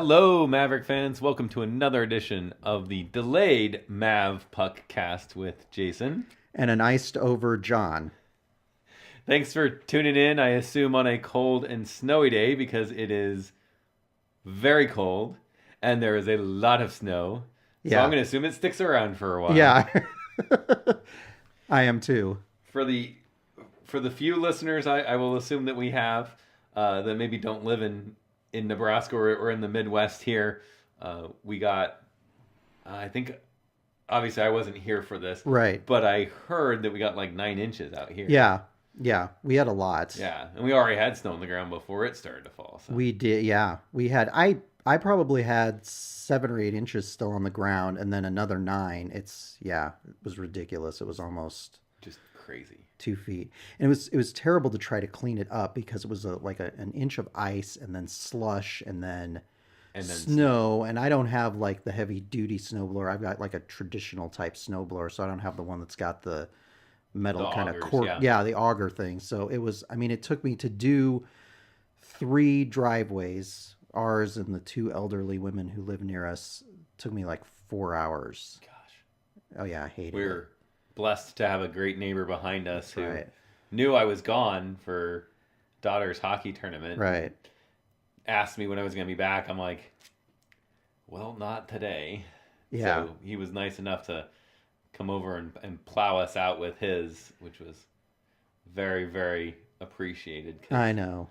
Hello, Maverick fans. Welcome to another edition of the delayed Mavpuckcast with Jason. And an iced over John. Thanks for tuning in, I assume on a cold and snowy day because it is very cold and there is a lot of snow. So I'm going to assume it sticks around for a while. Yeah. I am too. For the few listeners I will assume that we have that maybe don't live in Nebraska or in the Midwest here, we got, I think, obviously I wasn't here for this. Right. But I heard that we got like 9 inches out here. Yeah. We had a lot. Yeah. And we already had snow on the ground before it started to fall. So. We did. Yeah. We had, I probably had 7 or 8 inches still on the ground and then another 9. It was ridiculous. It was almost just crazy. 2 feet. And it was terrible to try to clean it up because it was an inch of ice and then slush and then snow. And I don't have like the heavy duty snowblower. I've got like a traditional type snowblower, so I don't have the one that's got the metal kind of cord. Yeah, the auger thing. So it took me to do 3 driveways, ours and the 2 elderly women who live near us. Took me like 4 hours. Gosh. Oh yeah, I hated it. We're blessed to have a great neighbor behind us who knew I was gone for daughter's hockey tournament. Right. Asked me when I was going to be back. I'm like, well, not today. Yeah. So he was nice enough to come over and plow us out with his, which was very, very appreciated. I know.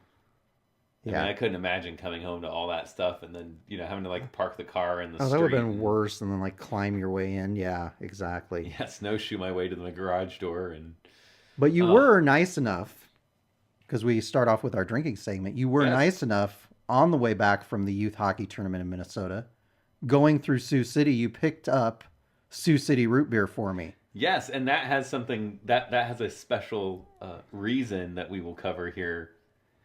Yeah. I mean, I couldn't imagine coming home to all that stuff and then, having to like park the car in the street. That would have been worse than like climb your way in. Yeah, exactly. Yeah, snowshoe my way to the garage door. But you were nice enough, because we start off with our drinking segment. You were nice enough on the way back from the youth hockey tournament in Minnesota. Going through Sioux City, you picked up Sioux City root beer for me. Yes, and that has something, that has a special reason that we will cover here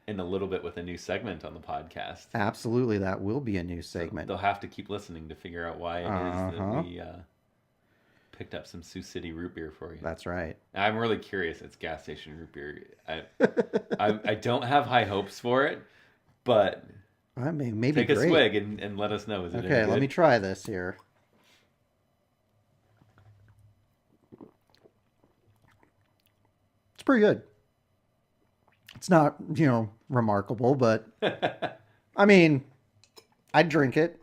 in a little bit with a new segment on the podcast. Absolutely, that will be a new segment. So they'll have to keep listening to figure out why it is that we picked up some Sioux City root beer for you. That's right. I'm really curious. It's gas station root beer. I don't have high hopes for it, but maybe take a swig and let us know. Is it okay? Let me try this here. It's pretty good. It's not, remarkable, but I mean, I'd drink it.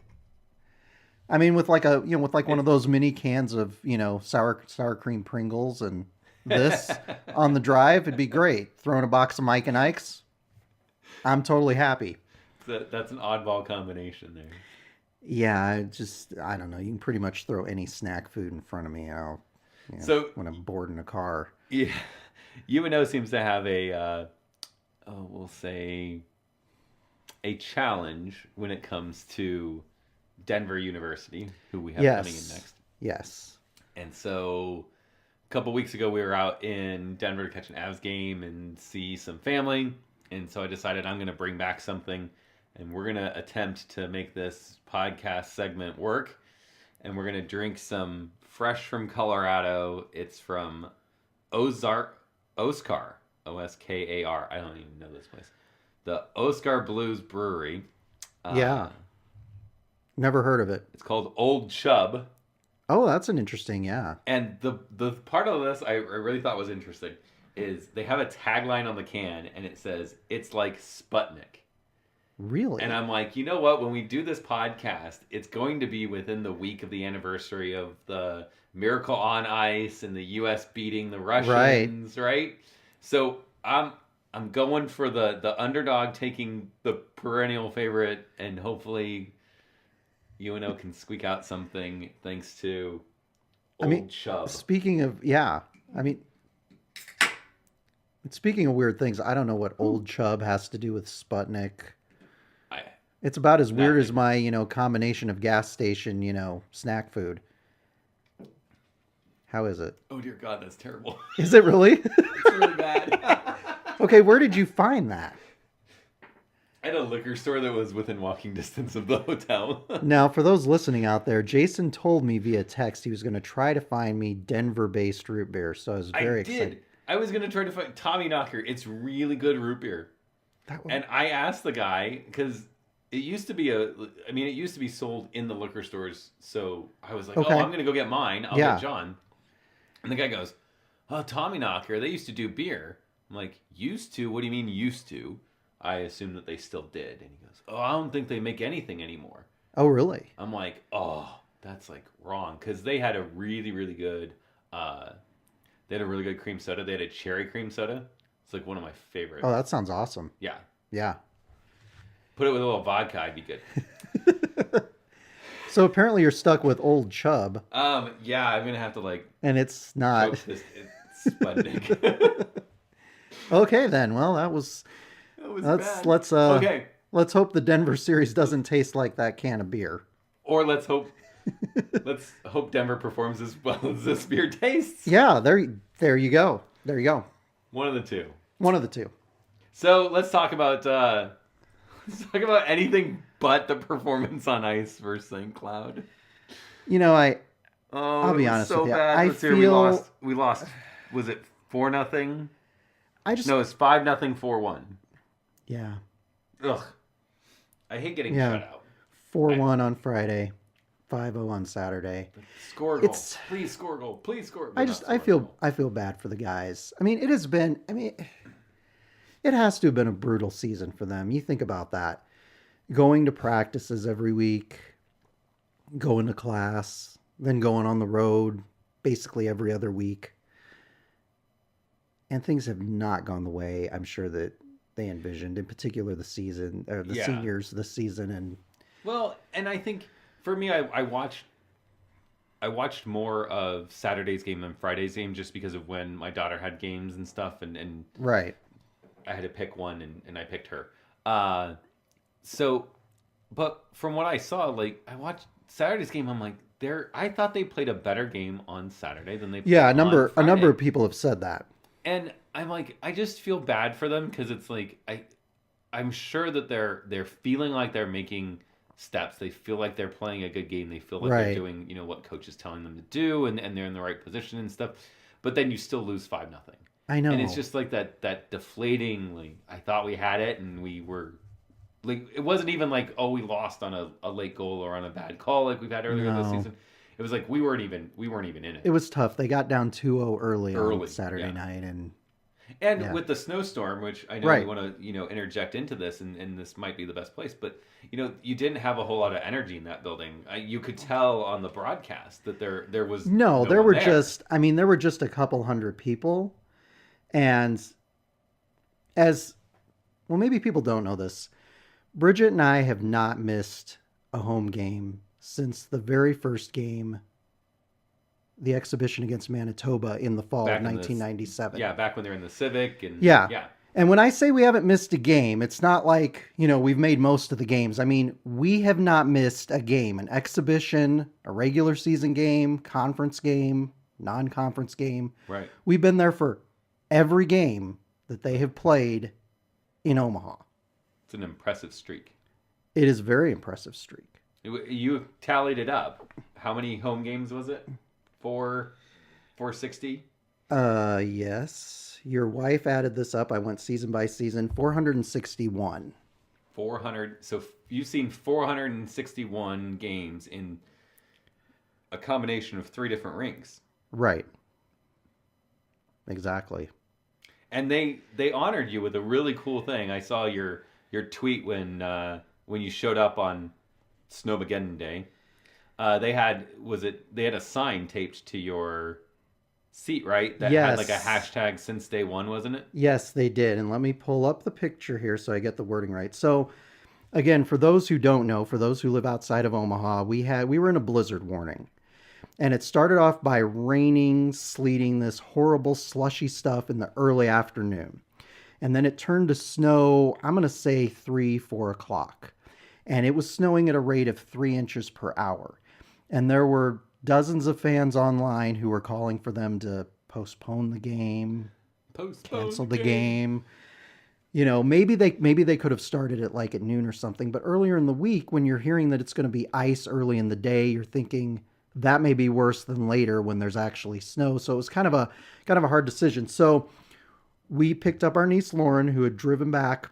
I mean, with like one of those mini cans of, sour cream Pringles and this on the drive, it'd be great. Throw in a box of Mike and Ike's. I'm totally happy. That's an oddball combination there. Yeah, I don't know. You can pretty much throw any snack food in front of me. When I'm bored in a car. Yeah. UNO seems to have we'll say, a challenge when it comes to Denver University, who we have coming in next. Yes. And so a couple weeks ago, we were out in Denver to catch an Avs game and see some family. And so I decided I'm going to bring back something, and we're going to attempt to make this podcast segment work. And we're going to drink some fresh from Colorado. It's from Oskar. Oskar. I don't even know this place. The Oskar Blues Brewery. Yeah. Never heard of it. It's called Old Chub. Oh, that's an interesting, yeah. And the part of this I really thought was interesting is they have a tagline on the can and it says, "It's like Sputnik." Really? And I'm like, you know what? When we do this podcast, it's going to be within the week of the anniversary of the Miracle on Ice and the U.S. beating the Russians, right? So I'm going for the underdog taking the perennial favorite, and hopefully UNO can squeak out something thanks to Old Chub. Speaking of weird things, I don't know what Old Chub has to do with Sputnik. It's about as weird as my, combination of gas station, snack food. How is it? Oh, dear God, that's terrible. Is it really? It's really bad. Okay, where did you find that? I had a liquor store that was within walking distance of the hotel. Now, for those listening out there, Jason told me via text he was going to try to find me Denver-based root beer, so I was very excited. I was going to try to find Tommy Knocker. It's really good root beer. And I asked the guy, because It used to be it used to be sold in the liquor stores. So I was like, Okay. oh, I'm going to go get mine. I'll Yeah. get John. And the guy goes, oh, Tommyknocker, they used to do beer. I'm like, used to? What do you mean used to? I assume that they still did. And he goes, oh, I don't think they make anything anymore. Oh, really? I'm like, oh, that's like wrong. Because they had a really, really good, cream soda. They had a cherry cream soda. It's like one of my favorites. Oh, that sounds awesome. Yeah. Yeah. Put it with a little vodka, I'd be good. So apparently you're stuck with Old Chub. Yeah, I'm gonna have to like. And it's not. This Sputnik. Okay, then. Well, that was bad. Let's hope the Denver series doesn't taste like that can of beer. Or let's hope Denver performs as well as this beer tastes. Yeah, there you go. There you go. One of the two. One of the two. So let's talk about anything but the performance on ice for St. Cloud. You know, I'll be honest with you. Bad. I feel we lost. Was it 4-0? No, it's 5-0, 4-1. Yeah. Ugh. I hate getting shut out. 4-1 on Friday, 5-0 on Saturday. Score a goal. Please score a goal. Please score. I feel bad for the guys. I mean, it has to have been a brutal season for them. You think about that. Going to practices every week, going to class, then going on the road basically every other week. And things have not gone the way I'm sure that they envisioned, in particular the seniors this season. And well, and I think for me, I watched more of Saturday's game than Friday's game just because of when my daughter had games and stuff, and right. I had to pick one, and I picked her. But from what I saw, like I watched Saturday's game, I'm like, I thought they played a better game on Saturday than they played a on number Friday. of people have said that. And I'm like, I just feel bad for them because it's like I'm sure that they're feeling like they're making steps. They feel like they're playing a good game. They feel like they're doing what coach is telling them to do, and they're in the right position and stuff. But then you still lose 5-0. I know, and it's just like that deflating. Like I thought we had it, and we were like, it wasn't even like, oh, we lost on a late goal or on a bad call like we've had earlier this season. It was like we weren't even in it. It was tough. They got down 2-0 early on Saturday night, and with the snowstorm, which I know you want to interject into this, and this might be the best place, but you didn't have a whole lot of energy in that building. You could tell on the broadcast that there was there were just a couple hundred people, and maybe people don't know this. Bridget and I have not missed a home game since the very first game, the exhibition against Manitoba in the fall of 1997. Back when they were in the Civic. And when I say we haven't missed a game, it's not like, we've made most of the games. I mean, we have not missed a game, an exhibition, a regular season game, conference game, non-conference game. Right. We've been there for every game that they have played in Omaha. It's an impressive streak. It is a very impressive streak. You tallied it up. How many home games was it? 460? Yes. Your wife added this up. I went season by season. 461. 400. So you've seen 461 games in a combination of 3 different rinks. Right. Exactly. And they honored you with a really cool thing. I saw your tweet when you showed up on Snowmageddon Day. They had a sign taped to your seat, right? That had like a hashtag since day one, wasn't it? Yes, they did. And let me pull up the picture here so I get the wording right. So again, for those who don't know, for those who live outside of Omaha, we were in a blizzard warning. And it started off by raining, sleeting, this horrible slushy stuff in the early afternoon. And then it turned to snow, I'm going to say 3-4 o'clock. And it was snowing at a rate of 3 inches per hour. And there were dozens of fans online who were calling for them to postpone the game, cancel the game. Maybe they could have started it like at noon or something. But earlier in the week, when you're hearing that it's going to be ice early in the day, you're thinking that may be worse than later when there's actually snow. So it was kind of a hard decision. So we picked up our niece Lauren, who had driven back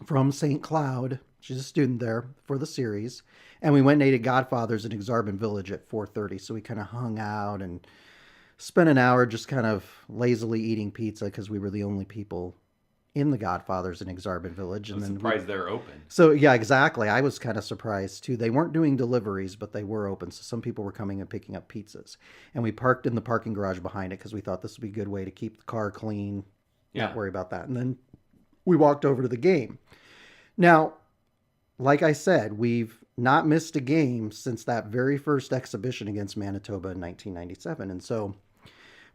from St. Cloud She's a student there for the series. And we went and ate at Godfather's in Exarban Village at 4:30. So we kind of hung out and spent an hour just kind of lazily eating pizza because we were the only people in the Godfathers in Exarban Village. I'm surprised they're open. So yeah, exactly. I was kind of surprised too. They weren't doing deliveries, but they were open. So some people were coming and picking up pizzas. And we parked in the parking garage behind it because we thought this would be a good way to keep the car clean, not worry about that. And then we walked over to the game. Now, like I said, we've not missed a game since that very first exhibition against Manitoba in 1997. And so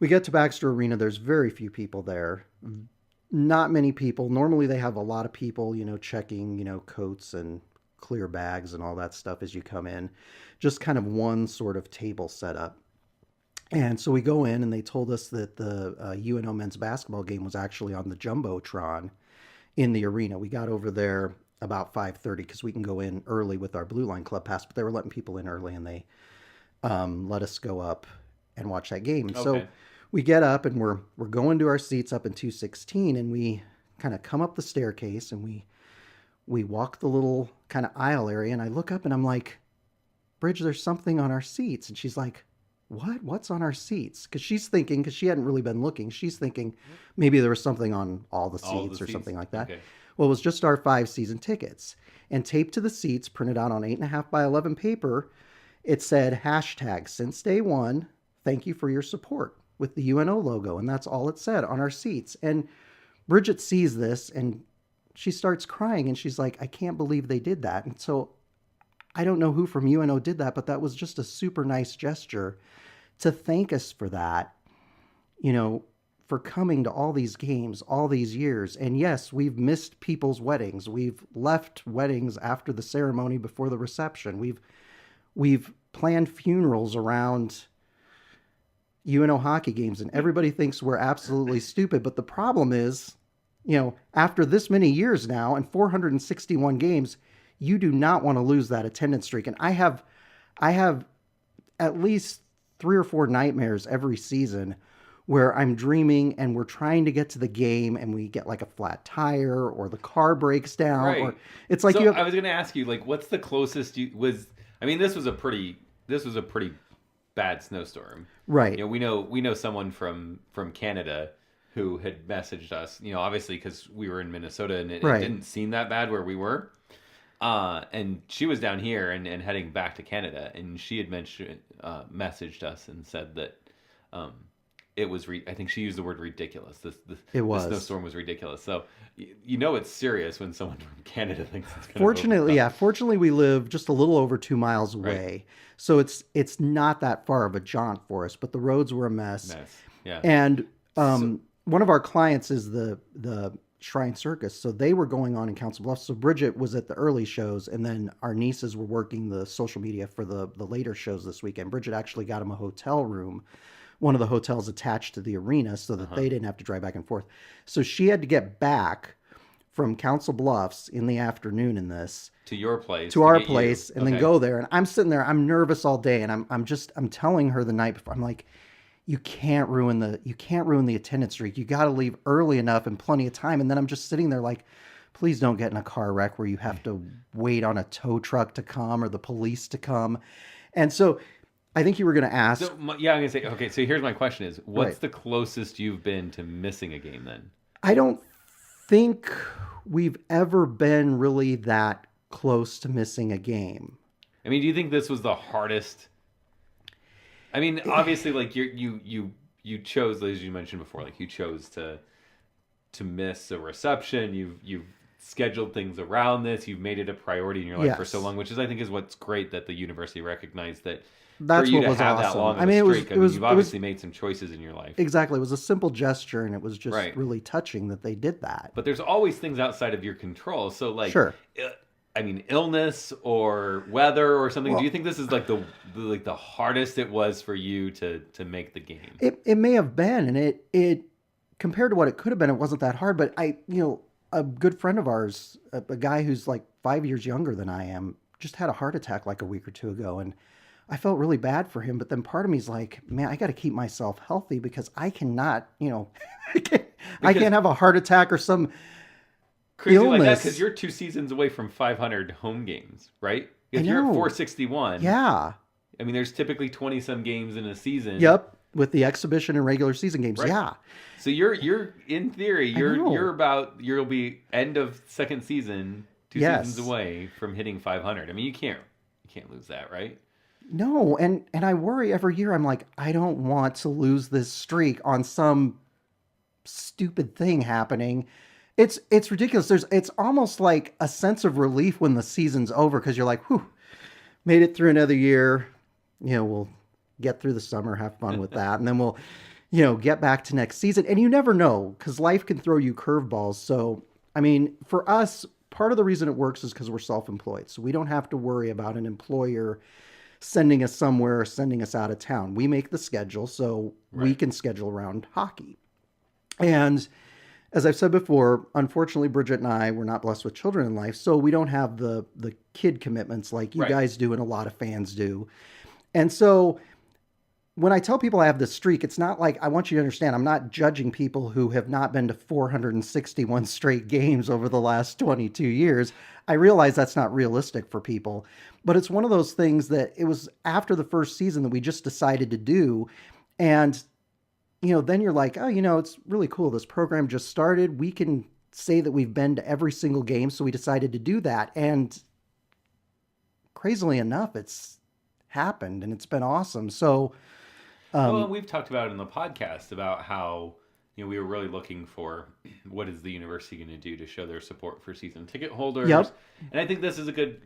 we get to Baxter Arena. There's very few people there. Not many people. Normally they have a lot of people, checking, coats and clear bags and all that stuff as you come in. Just kind of one sort of table set up. And so we go in and they told us that the UNO men's basketball game was actually on the Jumbotron in the arena. We got over there about 5:30 because we can go in early with our Blue Line Club pass, but they were letting people in early and they let us go up and watch that game. Okay. So we get up and we're going to our seats up in 216 and we kind of come up the staircase and we walk the little kind of aisle area and I look up and I'm like, Bridge, there's something on our seats. And she's like, what's on our seats? Because she hadn't really been looking. She's thinking maybe there was something on all the seats or something like that. Okay. Well, it was just our 5 season tickets and taped to the seats, printed out on 8.5 by 11 paper. It said hashtag since day one, thank you for your support, with the UNO logo. And that's all it said on our seats. And Bridget sees this and she starts crying and she's like, I can't believe they did that. And so I don't know who from UNO did that, but that was just a super nice gesture to thank us for that, for coming to all these games, all these years. And yes, we've missed people's weddings. We've left weddings after the ceremony before the reception. We've planned funerals around UNO hockey games, and everybody thinks we're absolutely stupid. But the problem is, after this many years now and 461 games, you do not want to lose that attendance streak. And I have at least 3 or 4 nightmares every season where I'm dreaming and we're trying to get to the game and we get like a flat tire or the car breaks down. Right. Or it's like I was going to ask you, like, what's the closest this was a pretty bad snowstorm. Right. We know someone from Canada who had messaged us, obviously because we were in Minnesota and it didn't seem that bad where we were. And she was down here and heading back to Canada, and she had messaged us and said that it was I think she used the word ridiculous. The snowstorm was ridiculous. So it's serious when someone from Canada thinks it's going to Fortunately we live just a little over 2 miles away. Right. So it's not that far of a jaunt for us, but the roads were a mess. Yeah. And one of our clients is the Shrine Circus, so they were going on in Council Bluffs. So Bridget was at the early shows, and then our nieces were working the social media for the later shows this weekend. Bridget actually got them a hotel room, one of the hotels attached to the arena, so that they didn't have to drive back and forth. So she had to get back from Council Bluffs in the afternoon in this to your place, to our place, and then go there. And I'm sitting there, I'm nervous all day, and I'm telling her the night before, I'm like, you can't ruin the attendance streak. You got to leave early enough and plenty of time. And then I'm just sitting there like, please don't get in a car wreck where you have to wait on a tow truck to come or the police to come. And so I think you were going to ask. So, I'm going to say, okay, so here's my question is, what's the closest you've been to missing a game then? I don't think we've ever been really that close to missing a game. I mean, do you think this was the hardest? I mean, obviously, like you chose, as you mentioned before, like you chose to miss a reception. You've scheduled things around this. You've made it a priority in your life for so long, which I think is what's great that the university recognized that. That's for you what to was have awesome. That long I mean, you've obviously made some choices in your life. Exactly, it was a simple gesture, and it was just really touching that they did that. But there's always things outside of your control. So, like, sure. I mean, illness or weather or something. Do you think this is like the hardest it was for you to make the game? It may have been, and it compared to what it could have been, it wasn't that hard. But a good friend of ours, a guy who's like 5 years younger than I am, just had a heart attack like a week or two ago, and I felt really bad for him. But then part of me is like, man, I got to keep myself healthy because I cannot, I can't have a heart attack or some crazy like that because you're 2 seasons away from 500 home games, right? If you're at 461, yeah. I mean, there's typically 20-some games in a season. Yep, with the exhibition and regular season games, right. Yeah. So you're in theory, you'll be end of second season, 2 seasons away from hitting 500. I mean, you can't lose that, right? No, and I worry every year. I'm like, I don't want to lose this streak on some stupid thing happening. It's ridiculous. It's almost like a sense of relief when the season's over because you're like, whew, made it through another year. We'll get through the summer, have fun with that, and then we'll, get back to next season. And you never know because life can throw you curveballs. So, I mean, for us, part of the reason it works is because we're self-employed. So we don't have to worry about an employer sending us somewhere or sending us out of town. We make the schedule, so we can schedule around hockey. And as I've said before, unfortunately, Bridget and I were not blessed with children in life, so we don't have the kid commitments like you guys do and a lot of fans do. And so when I tell people I have this streak, it's not like, I want you to understand, I'm not judging people who have not been to 461 straight games over the last 22 years. I realize that's not realistic for people, but it's one of those things that it was after the first season that we just decided to do. And, then you're like, oh, it's really cool. This program just started. We can say that we've been to every single game. So we decided to do that. And crazily enough, it's happened and it's been awesome. So, well, we've talked about it in the podcast about how we were really looking for what is the university going to do to show their support for season ticket holders. Yep. And I think this is a good.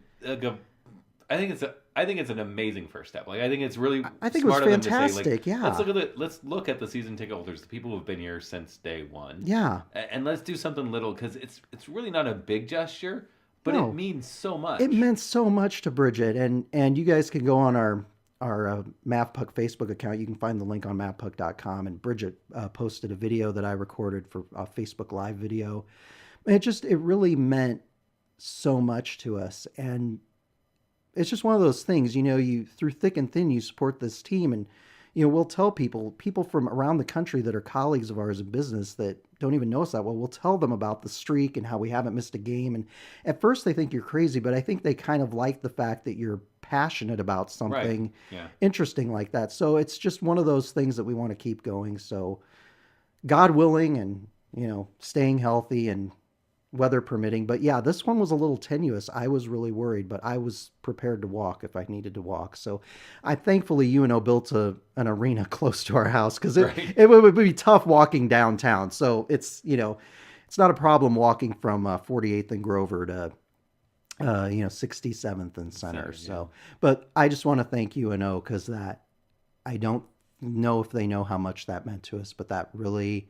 I think it's an amazing first step. Like I think it's really. I think smart it was fantastic. Them to say, yeah. Let's look at the season ticket holders, the people who've been here since day one. Yeah. And let's do something little because it's really not a big gesture, but it means so much. It meant so much to Bridget, and you guys can go on our Mavpuck Facebook account. You can find the link on Mavpuck.com. And Bridget posted a video that I recorded for a Facebook Live video. It really meant so much to us. And it's just one of those things, you through thick and thin, you support this team. And, we'll tell people from around the country that are colleagues of ours in business that don't even know us that well, we'll tell them about the streak and how we haven't missed a game. And at first they think you're crazy, but I think they kind of like the fact that you're passionate about something interesting like that. So it's just one of those things that we want to keep going. So God willing and, staying healthy and weather permitting. But yeah, this one was a little tenuous. I was really worried, but I was prepared to walk if I needed to walk. So thankfully UNO built an arena close to our house because it would be tough walking downtown. So it's not a problem walking from 48th and Grover to 67th and Center. So, but I just want to thank UNO because I don't know if they know how much that meant to us, but that really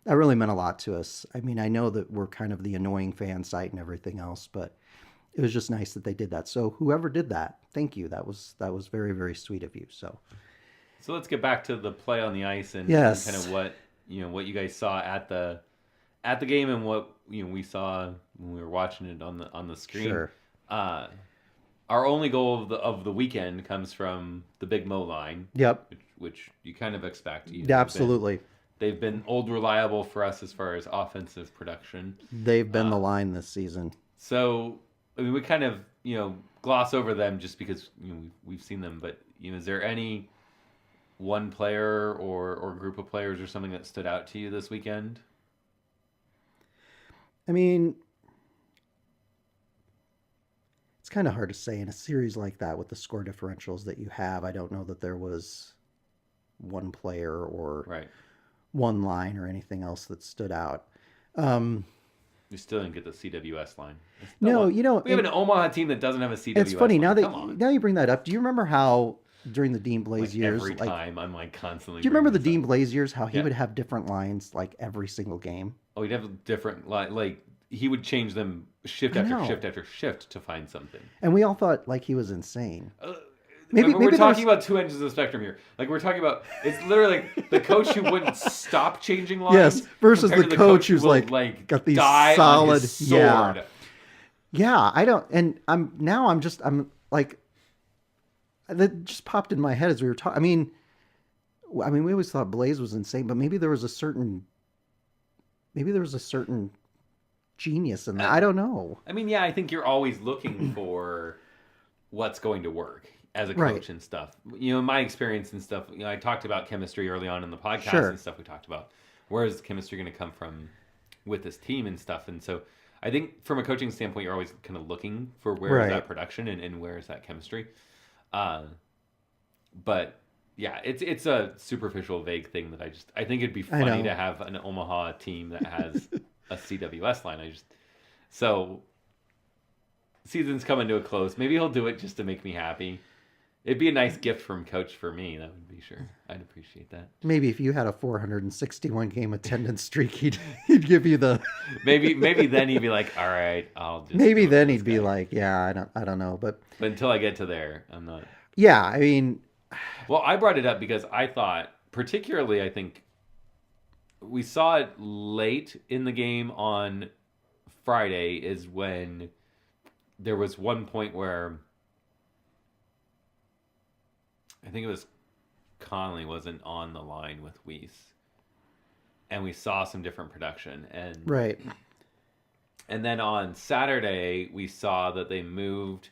meant a lot to us. I mean, I know that we're kind of the annoying fan site and everything else, but it was just nice that they did that. So whoever did that, thank you. That was very, very sweet of you. So let's get back to the play on the ice and kind of what you guys saw at the game and what we saw when we were watching it on the screen. Sure. Our only goal of the weekend comes from the Big Mo line. Yep. Which you kind of expect. Yeah, absolutely. They've been old reliable for us as far as offensive production. They've been the line this season. So, I mean, we kind of, gloss over them just because we've seen them. But, is there any one player or group of players or something that stood out to you this weekend? I mean, it's kind of hard to say in a series like that with the score differentials that you have. I don't know that there was one player or one line or anything else that stood out. We still didn't get the CWS line. No, we have an Omaha team that doesn't have a CWS. It's funny line. now you bring that up. Do you remember how during the Dean Blaze years, every time I'm constantly. Do you remember the Dean Blaze years? How he would have different lines like every single game. Oh, he'd have different like he would change them shift after shift after shift to find something. And we all thought like he was insane. Maybe we're talking about two ends of the spectrum here. Like we're talking about, it's literally like the coach who wouldn't stop changing lines. Yes, versus the coach who's like got these solid, yeah. I don't, and I'm like, that just popped in my head as we were talking. I mean, we always thought Blaze was insane, but maybe there was a certain genius in that. I don't know. I mean, yeah, I think you're always looking for what's going to work as a coach and stuff. You know, my experience and stuff, you know, I talked about chemistry early on in the podcast and stuff we talked about. Where is chemistry going to come from with this team and stuff? And so I think from a coaching standpoint, you're always kind of looking for where is that production and where is that chemistry. But yeah, it's a superficial, vague thing that I think it'd be funny to have an Omaha team that has a CWS line. So season's coming to a close. Maybe he'll do it just to make me happy. It'd be a nice gift from Coach for me. That would be sure. I'd appreciate that. Maybe if you had a 461 game attendance streak, he'd give you the. maybe then he'd be like, all right, I'll just. Maybe then he'd be like, yeah, I don't know, but until I get to there, I'm not. Yeah, I mean. Well, I brought it up because I thought, particularly, I think we saw it late in the game on Friday is when there was one point where I think it was Conley wasn't on the line with Weiss, and we saw some different production. And then on Saturday we saw that they moved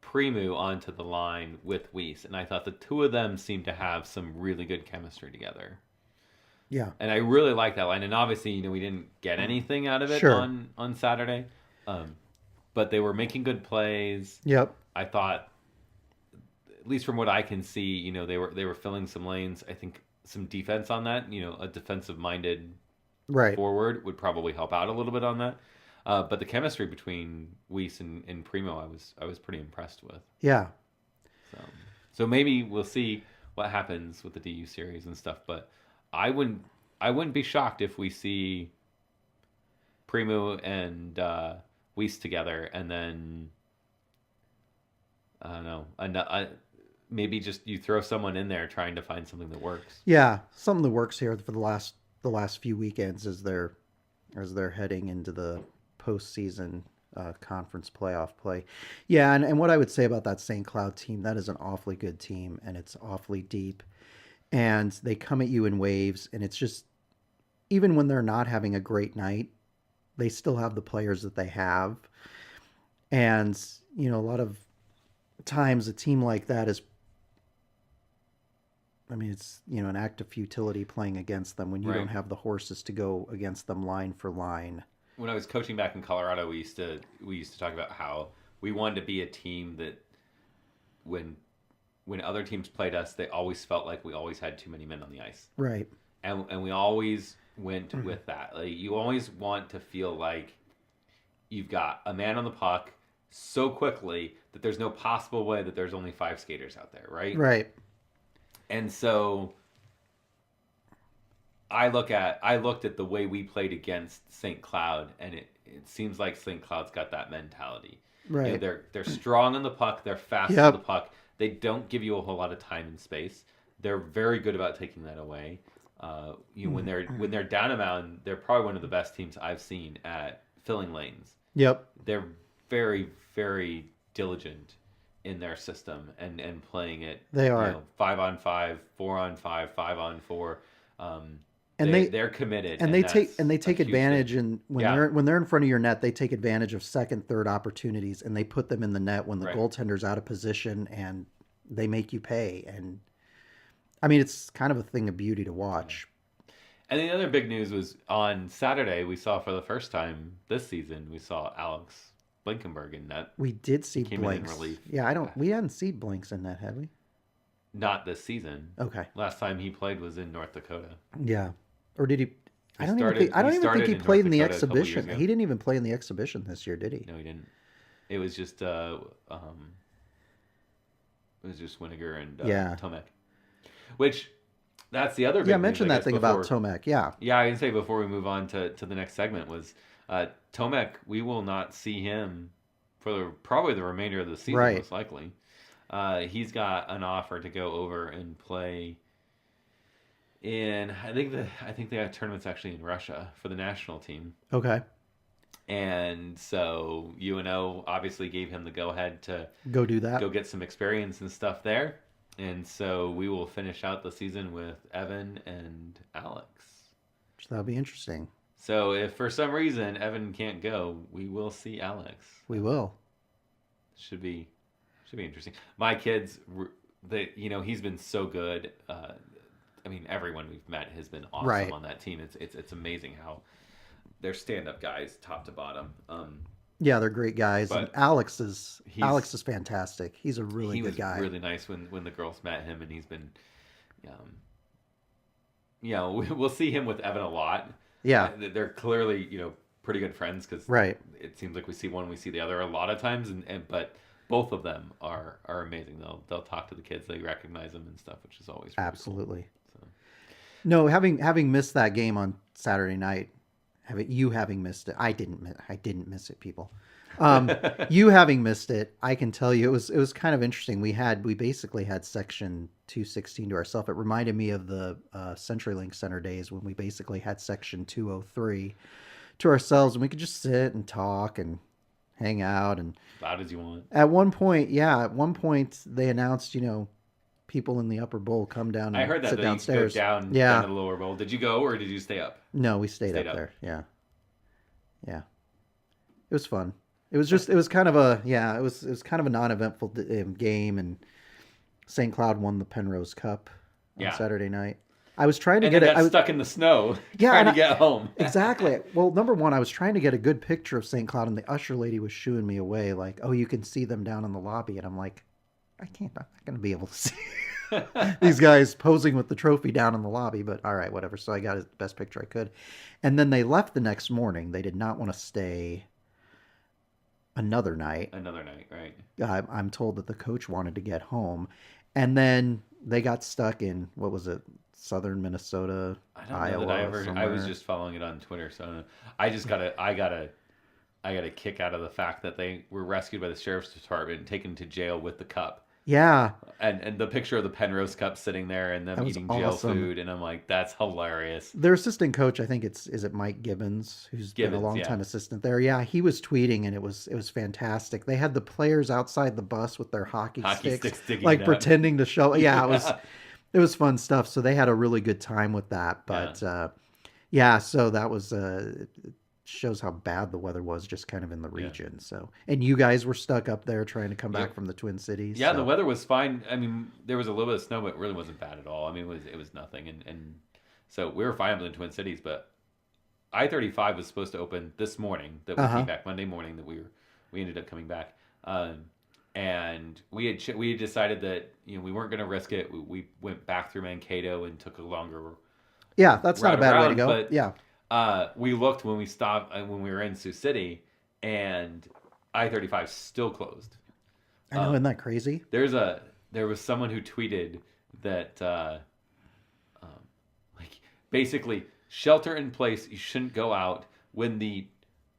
Primu onto the line with Weiss, and I thought the two of them seemed to have some really good chemistry together. Yeah, and I really like that line. And obviously, you know, we didn't get anything out of it on Saturday, but they were making good plays. Yep, I thought. At least from what I can see, you know, they were filling some lanes. I think some defense on that, you know, a defensive-minded forward would probably help out a little bit on that. But the chemistry between Weiss and Primo, I was pretty impressed with. Yeah. So maybe we'll see what happens with the DU series and stuff. But I wouldn't be shocked if we see Primo and Weiss together, and then I don't know. Maybe just you throw someone in there trying to find something that works. Yeah, something that works here for the last few weekends as they're heading into the postseason conference playoff play. Yeah, and what I would say about that St. Cloud team, that is an awfully good team, and it's awfully deep, and they come at you in waves, and it's just even when they're not having a great night, they still have the players that they have, and you know a lot of times a team like that is. I mean, it's, you know, an act of futility playing against them when you don't have the horses to go against them line for line. When I was coaching back in Colorado, we used to talk about how we wanted to be a team that when other teams played us, they always felt like we always had too many men on the ice. Right. And we always went with that. Like, you always want to feel like you've got a man on the puck so quickly that there's no possible way that there's only 5 skaters out there, right? Right. And so I looked at the way we played against St. Cloud, and it seems like St. Cloud's got that mentality. Right. You know, they're strong on the puck, they're fast on the puck. They don't give you a whole lot of time and space. They're very good about taking that away. When they're down a mountain, they're probably one of the best teams I've seen at filling lanes. Yep. They're very, very diligent in their system and playing it. They are, you know, 5-on-5, 4-on-5, 5-on-4. And they're committed, and they take advantage. And when they're in front of your net, they take advantage of second, third opportunities, and they put them in the net when the goaltender's out of position, and they make you pay. And I mean, it's kind of a thing of beauty to watch. And the other big news was on Saturday. We saw for the first time this season. We saw Alex Blinkenberg in net. We did see Blinks. Yeah, we hadn't seen Blinks in net, had we? Not this season. Okay. Last time he played was in North Dakota. Yeah. Or did he? I don't even think he played in the exhibition. He didn't even play in the exhibition this year, did he? No, he didn't. It was just Winiger and Tomek. Which that's the other big news, mention that thing about Tomek. Yeah. Yeah, I can say before we move on to the next segment was Tomek, we will not see him for probably the remainder of the season, most likely. He's got an offer to go over and play in. I think they have tournaments actually in Russia for the national team. Okay. And so UNO obviously gave him the go ahead to go do that, go get some experience and stuff there. And so we will finish out the season with Evan and Alex. That'll be interesting. So if for some reason Evan can't go, we will see Alex. We will. Should be interesting. My kids, he's been so good. I mean, everyone we've met has been awesome on that team. It's amazing how they're stand-up guys, top to bottom. Yeah, they're great guys. And Alex is fantastic. He's a really good guy. He was really nice when the girls met him, and he's been, we'll see him with Evan a lot. Yeah, they're clearly pretty good friends because it seems like we see one, we see the other a lot of times, but both of them are amazing. They'll talk to the kids, they recognize them and stuff, which is always really absolutely cool. So. No, having missed that game on Saturday night, having missed it, I didn't miss it, people. You having missed it, I can tell you it was kind of interesting. We basically had section 216 to ourselves. It reminded me of the CenturyLink Center days when we basically had section 203 to ourselves, and we could just sit and talk and hang out and loud as you want. At one point they announced, people in the upper bowl come down and I heard that sit downstairs. Down to the lower bowl. Did you go or did you stay up? No, we stayed up there. Yeah. It was fun. It was kind of a non-eventful game, and St. Cloud won the Penrose Cup on Saturday night. I was trying to get it. I was stuck in the snow trying to get home. Exactly. Well, number one, I was trying to get a good picture of St. Cloud, and the usher lady was shooing me away, like, "Oh, you can see them down in the lobby," and I'm like, I'm not going to be able to see these guys posing with the trophy down in the lobby, but all right, whatever. So I got the best picture I could. And then they left the next morning. They did not want to stay another night, right? I'm told that the coach wanted to get home, and then they got stuck in, what was it, southern Minnesota, Iowa. I was just following it on Twitter, so I got a kick out of the fact that they were rescued by the sheriff's department and taken to jail with the cup. Yeah. And the picture of the Penrose Cup sitting there and them eating jail food, and I'm like, that's hilarious. Their assistant coach, I think is it Mike Gibbons, who's been a long time assistant there. Yeah, he was tweeting, and it was fantastic. They had the players outside the bus with their hockey sticks like pretending to show. Yeah, it was fun stuff. So they had a really good time with that. But so that was shows how bad the weather was just kind of in the region. So, and you guys were stuck up there trying to come back from the Twin Cities. Yeah, so. The weather was fine. I mean, there was a little bit of snow, but it really wasn't bad at all. I mean, it was nothing. And so we were fine with the Twin Cities, but I-35 was supposed to open this morning, that we came back Monday morning, that we ended up coming back. And we had decided that, we weren't going to risk it. We went back through Mankato and took a longer that's not a bad way to go. But, we looked when we stopped when we were in Sioux City, and I-35 still closed. I know, isn't that crazy? There was someone who tweeted that basically shelter in place. You shouldn't go out when the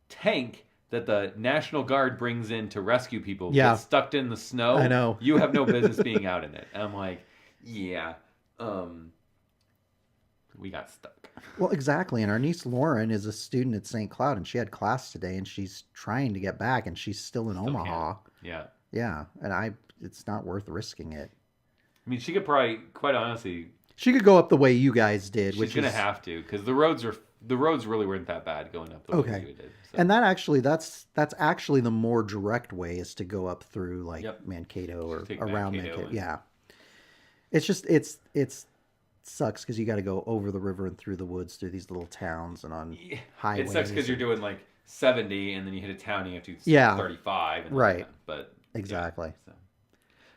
tank that the National Guard brings in to rescue people gets stuck in the snow. I know. You have no business being out in it. And I'm like, we got stuck. Well, exactly. And our niece Lauren is a student at St. Cloud, and she had class today, and she's trying to get back, and she's still in Omaha. Yeah. Yeah. And it's not worth risking it. I mean, she could probably, quite honestly, she could go up the way you guys did. She's going to have to, because the roads really weren't that bad going up the way you did. So. And that's actually the more direct way, is to go up through Mankato or around Mankato. Yeah. It's just, it's sucks because you got to go over the river and through the woods, through these little towns and on highways. It sucks because you're doing 70 and then you hit a town and you have to do 35. And right. But exactly.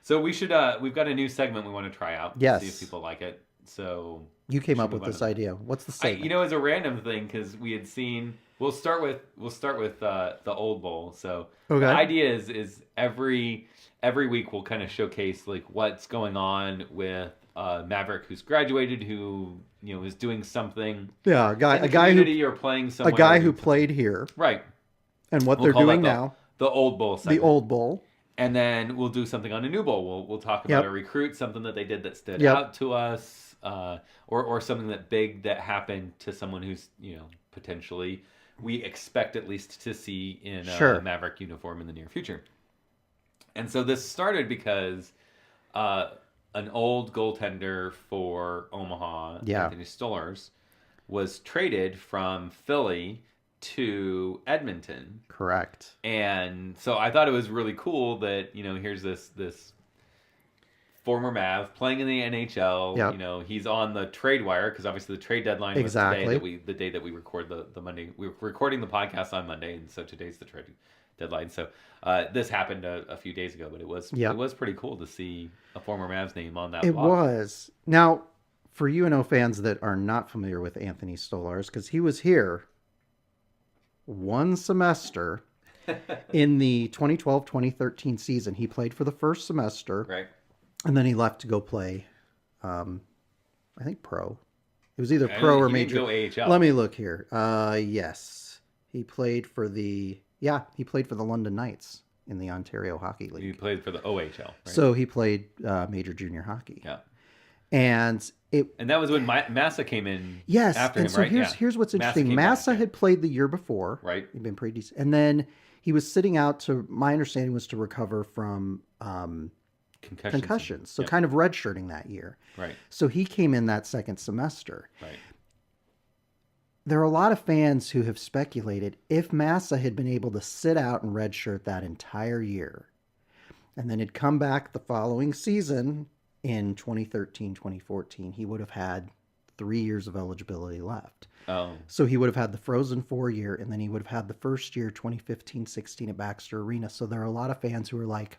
So we should, we've got a new segment we want to try out. Yes. See if people like it. So you came up with this idea. What's the segment? It's a random thing because we had seen. We'll start with the Old Bowl. So the idea is every week we'll kind of showcase what's going on with Maverick, who's graduated, who is doing something. Yeah, a guy who or playing somewhere. A guy who played here, right? And what they're doing now. The Old Bowl segment. The Old Bowl. And then we'll do something on a new bowl. We'll talk about a recruit, something that they did that stood out to us, or something that happened to someone who's potentially we expect at least to see in a Maverick uniform in the near future. And so this started because an old goaltender for Omaha, Anthony Stolarz, was traded from Philly to Edmonton. Correct. And so I thought it was really cool that, here's this former Mav playing in the NHL. Yep. He's on the trade wire because obviously the trade deadline was the day that we record the Monday. We were recording the podcast on Monday, and so today's the trade deadline. So this happened a few days ago, but it was pretty cool to see a former Mavs name on that block. It was. Now, for UNO fans that are not familiar with Anthony Stolarz, because he was here one semester in the 2012-2013 season. He played for the first semester. Right. And then he left to go play, I think pro. It was either pro or major. AHL. Let me look here. Yes. He played for the London Knights in the Ontario Hockey League. He played for the OHL. Right? So he played major junior hockey. Yeah. And that was when Massa came in. Yes, after and him, so right? here's what's interesting. Massa had played the year before, right? He'd been pretty decent, and then he was sitting out. To my understanding was to recover from concussions, so kind of redshirting that year. Right. So he came in that second semester. Right. There are a lot of fans who have speculated if Massa had been able to sit out and redshirt that entire year, and then had come back the following season. In 2013-2014, he would have had 3 years of eligibility left. Oh. So he would have had the Frozen Four year, and then he would have had the first year, 2015-16 at Baxter Arena. So there are a lot of fans who are like,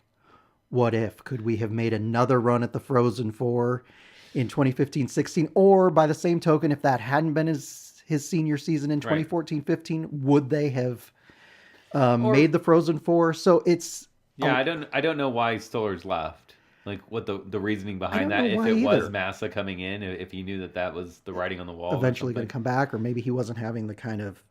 what if? Could we have made another run at the Frozen Four in 2015-16? Or by the same token, if that hadn't been his senior season in 2014-15, would they have made the Frozen Four? So it's... Yeah, I don't know why Stolarz left. Like what the reasoning behind that, if it was Massa coming in, if he knew that was the writing on the wall, eventually going to come back, or maybe he wasn't having the kind of,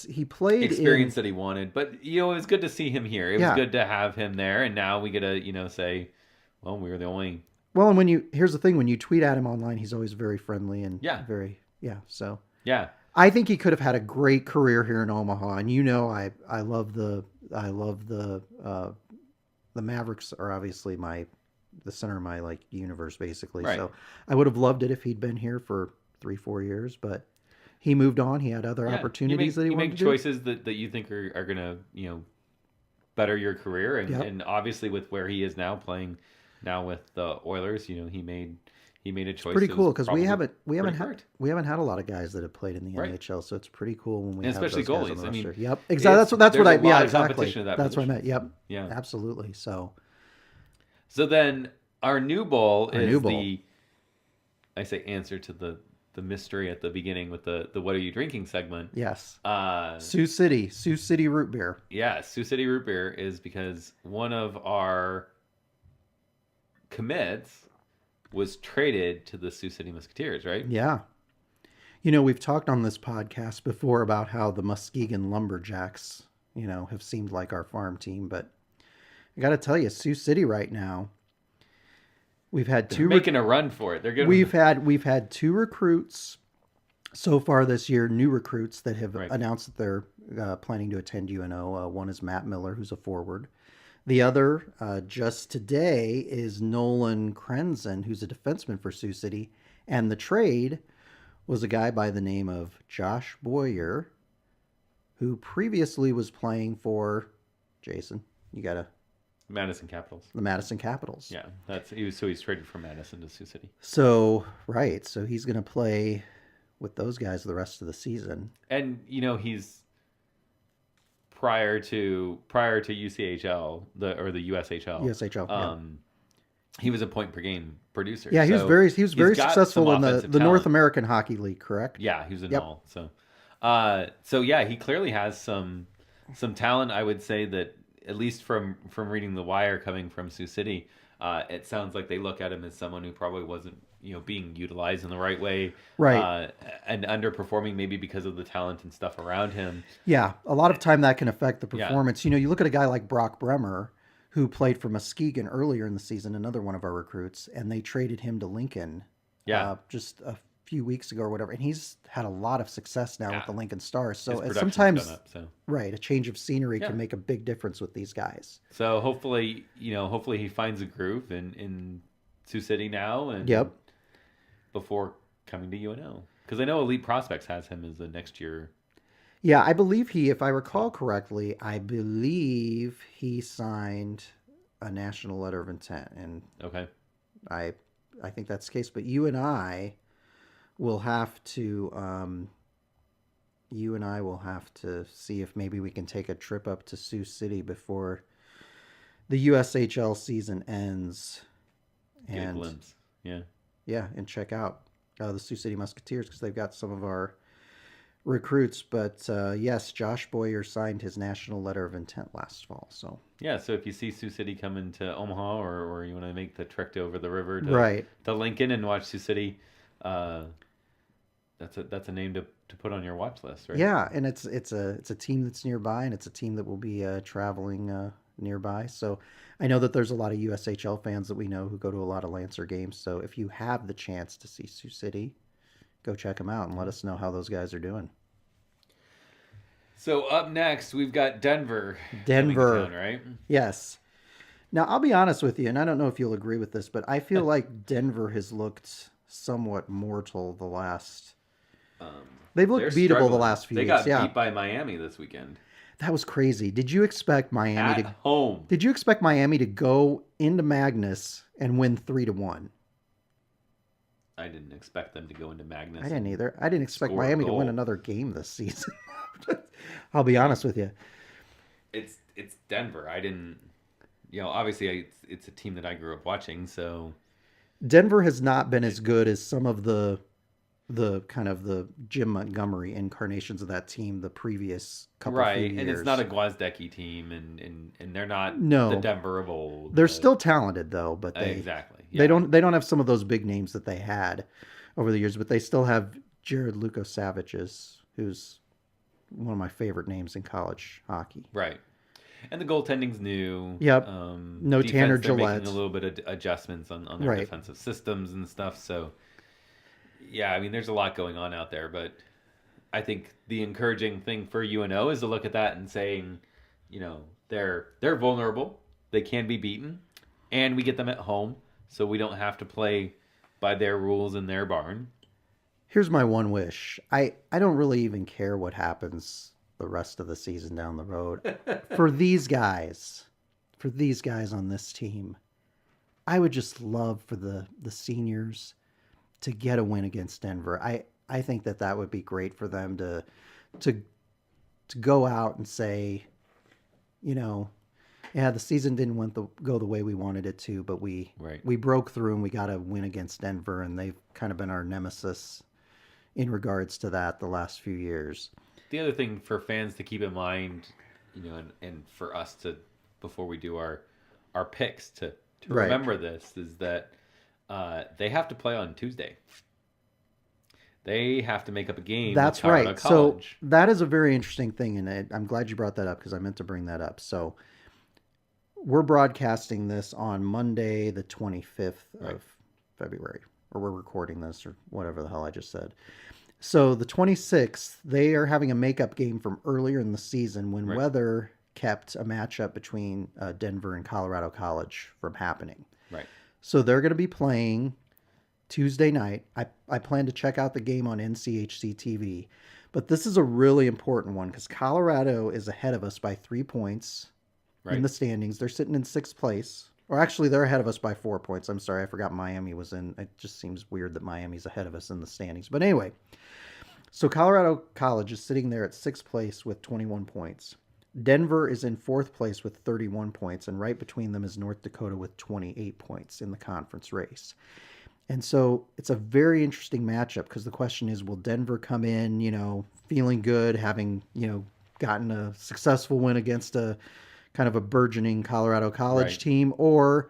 he played experience that he wanted. But it was good to see him here. It was good to have him there, and now we get to say, well, we were the only. Well, and here's the thing: when you tweet at him online, he's always very friendly and So I think he could have had a great career here in Omaha, and I love the Mavericks are obviously the center of my universe, basically. Right. So I would have loved it if he'd been here for 3-4 years, but he moved on. He had other opportunities that he wanted to do. You make choices that you think are going to, better your career. And obviously with where he is now playing now with the Oilers, he made a choice. It's pretty cool because we haven't had a lot of guys that have played in the NHL, so it's pretty cool when we have especially those goalies. Guys on the roster. Yep, exactly. That's what I exactly. That's what I meant. Yep. Yeah. Absolutely. So then our new bowl is the answer to the mystery at the beginning with the what are you drinking segment. Yes. Sioux City root beer. Yeah, Sioux City root beer is because one of our commits was traded to the Sioux City Musketeers, right? Yeah. We've talked on this podcast before about how the Muskegon Lumberjacks, have seemed like our farm team, but I got to tell you, Sioux City right now, we've had They're making a run for it. They're good. We've had 2 recruits so far this year, new recruits that have announced that they're planning to attend UNO. One is Matt Miller, who's a forward. The other, just today, is Nolan Krenzen, who's a defenseman for Sioux City. And the trade was a guy by the name of Josh Boyer, who previously was playing for, Jason, you got to... Madison Capitals. The Madison Capitals. Yeah, he's traded from Madison to Sioux City. So he's going to play with those guys the rest of the season. And, he's... Prior to UCHL, the USHL. He was a point per game producer. Yeah, he was very successful in the North American Hockey League, correct? Yeah, he was in all. So he clearly has some talent. I would say that at least from reading The Wire coming from Sioux City, it sounds like they look at him as someone who probably wasn't being utilized in the right way, right, and underperforming maybe because of the talent and stuff around him. Yeah, a lot of time that can affect the performance. You look at a guy like Brock Bremer, who played for Muskegon earlier in the season, another one of our recruits, and they traded him to Lincoln just a few weeks ago or whatever, and he's had a lot of success now with the Lincoln Stars. So sometimes, a change of scenery can make a big difference with these guys. So hopefully he finds a groove in Sioux City now, and before coming to UNO. Because I know Elite Prospects has him as the next year. Yeah, I believe if I recall correctly, I believe he signed a national letter of intent, and Okay. I think that's the case. But you and I will have to see if maybe we can take a trip up to Sioux City before the USHL season ends, Get a glimpse. Yeah. Yeah, and check out the Sioux City Musketeers because they've got some of our recruits. But yes, Josh Boyer signed his national letter of intent last fall. So yeah, so if you see Sioux City coming to Omaha, or you want to make the trek over the river to Lincoln and watch Sioux City, that's a name to put on your watch list, right? Yeah, and it's a team that's nearby, and it's a team that will be traveling nearby. So I know that there's a lot of USHL fans that we know who go to a lot of Lancer games. So if you have the chance to see Sioux City, go check them out and let us know how those guys are doing. So up next, we've got Denver. Denver, town, right? Yes. Now I'll be honest with you, and I don't know if you'll agree with this, but I feel like Denver has looked somewhat mortal the last. They've looked beatable the last few weeks. They got beat by Miami this weekend. That was crazy. Did you expect Miami at home? Did you expect Miami to go into Magnus and win 3-1? I didn't expect them to go into Magnus. I didn't either. I didn't expect Miami to win another game this season. I'll be honest with you. It's Denver. I didn't. Obviously, it's a team that I grew up watching. So Denver has not been as good as some of the kind of the Jim Montgomery incarnations of that team the previous couple of years. And it's not a Gwozdecki team, and they're not the Denver of old. They're still talented though, but they don't have some of those big names that they had over the years, but they still have Jared Lukosavic's, who's one of my favorite names in college hockey. Right. And the goaltending's new. Yep. No defense, Tanner they're Gillette. making a little bit of adjustments on their defensive systems and stuff. So, yeah, I mean, there's a lot going on out there. But I think the encouraging thing for UNO is to look at that and saying, they're vulnerable. They can be beaten. And we get them at home. So we don't have to play by their rules in their barn. Here's my one wish. I don't really even care what happens the rest of the season down the road. For these guys on this team, I would just love for the seniors to get a win against Denver. I think that would be great for them to go out and say, yeah, the season didn't go the way we wanted it to, but we broke through and we got a win against Denver, and they've kind of been our nemesis in regards to that the last few years. The other thing for fans to keep in mind, and for us to, before we do our picks, to remember this, is that they have to play on Tuesday. They have to make up a game. That's with right. College. So that is a very interesting thing, and I'm glad you brought that up because I meant to bring that up. So we're broadcasting this on Monday, the 25th of February, or we're recording this, or whatever the hell I just said. So the 26th, they are having a makeup game from earlier in the season when weather kept a matchup between Denver and Colorado College from happening. Right. So they're going to be playing Tuesday night. I plan to check out the game on NCHC TV, but this is a really important one because Colorado is ahead of us by 3 points in the standings. They're sitting in 6th place. Or actually, they're ahead of us by 4 points. I'm sorry, I forgot Miami was in. It just seems weird that Miami's ahead of us in the standings. But anyway, so Colorado College is sitting there at 6th place with 21 points. Denver is in 4th place with 31 points, and right between them is North Dakota with 28 points in the conference race. And so it's a very interesting matchup because the question is, will Denver come in, feeling good, having, gotten a successful win against a kind of a burgeoning Colorado College team, or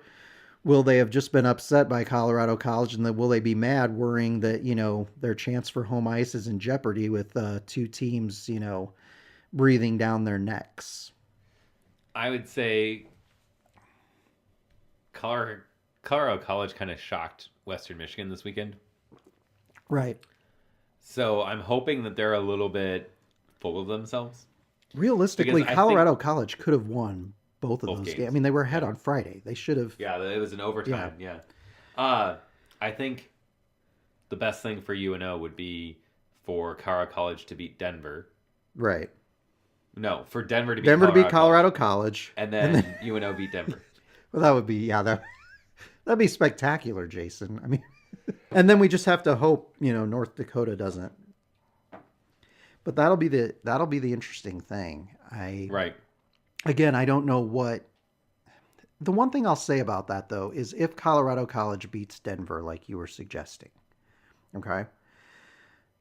will they have just been upset by Colorado College, and will they be mad worrying that, their chance for home ice is in jeopardy with two teams, breathing down their necks? I would say Colorado College kind of shocked Western Michigan this weekend. Right. So I'm hoping that they're a little bit full of themselves. Realistically, Colorado College could have won both of those games. I mean, they were ahead on Friday. They should have. Yeah, it was an overtime. Yeah. I think the best thing for UNO would be for Colorado College to beat Denver. Right. No, for Denver to beat Colorado College. And then UNO beat Denver. Well, that would be, that'd be spectacular, Jason. I mean, and then we just have to hope, North Dakota doesn't. But that'll be the interesting thing. Right. Again, I don't know what. The one thing I'll say about that, though, is if Colorado College beats Denver, like you were suggesting, okay?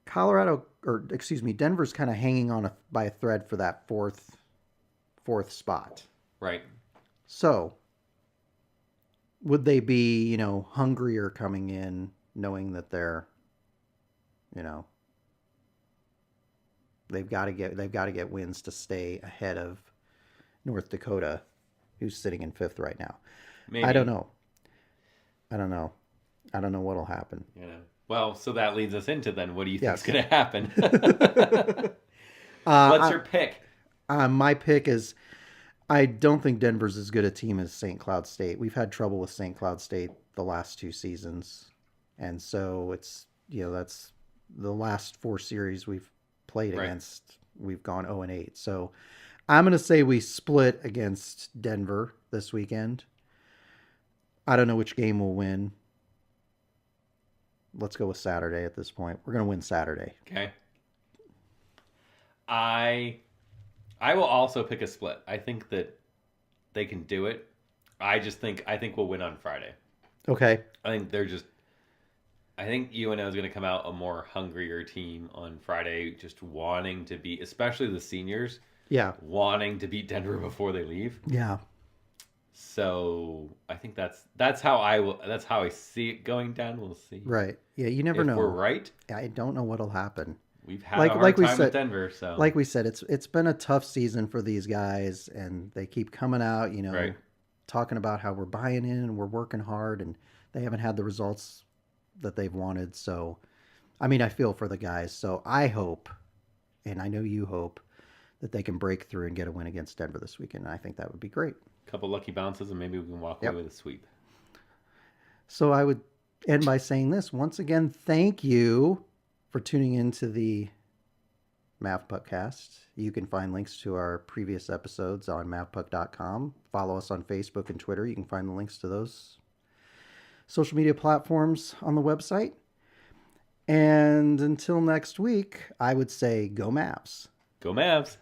Denver's kind of hanging on by a thread for that fourth spot. Right. So, would they be, hungrier coming in, knowing that they're, they've got to get wins to stay ahead of North Dakota, who's sitting in 5th right now. Maybe. I don't know what'll happen. Yeah. Well, so that leads us into then, what do you think is going to happen? What's your pick? My pick is, I don't think Denver's as good a team as St. Cloud State. We've had trouble with St. Cloud State the last 2 seasons. And so it's, that's the last 4 series we've played against. We've gone 0-8. So I'm going to say we split against Denver this weekend. I don't know which game we'll win. Let's go with Saturday at this point. We're going to win Saturday. Okay. I will also pick a split. I think that they can do it. I think we'll win on Friday. Okay. I think UNO is going to come out a more hungrier team on Friday, just wanting to beat, especially the seniors. Yeah. Wanting to beat Denver before they leave. Yeah. So I think that's how I see it going down. We'll see. Right. Yeah, you never know. If we're right. I don't know what'll happen. We've had a hard time with Denver. So like we said, it's been a tough season for these guys, and they keep coming out, talking about how we're buying in and we're working hard, and they haven't had the results that they've wanted. So, I mean, I feel for the guys. So I hope, and I know you hope, that they can break through and get a win against Denver this weekend. And I think that would be great. A couple lucky bounces, and maybe we can walk away with a sweep. So I would end by saying this. Once again, thank you for tuning into the Mavpuckcast. You can find links to our previous episodes on mavpuck.com. Follow us on Facebook and Twitter. You can find the links to those social media platforms on the website. And until next week, I would say go Mavs. Go Mavs.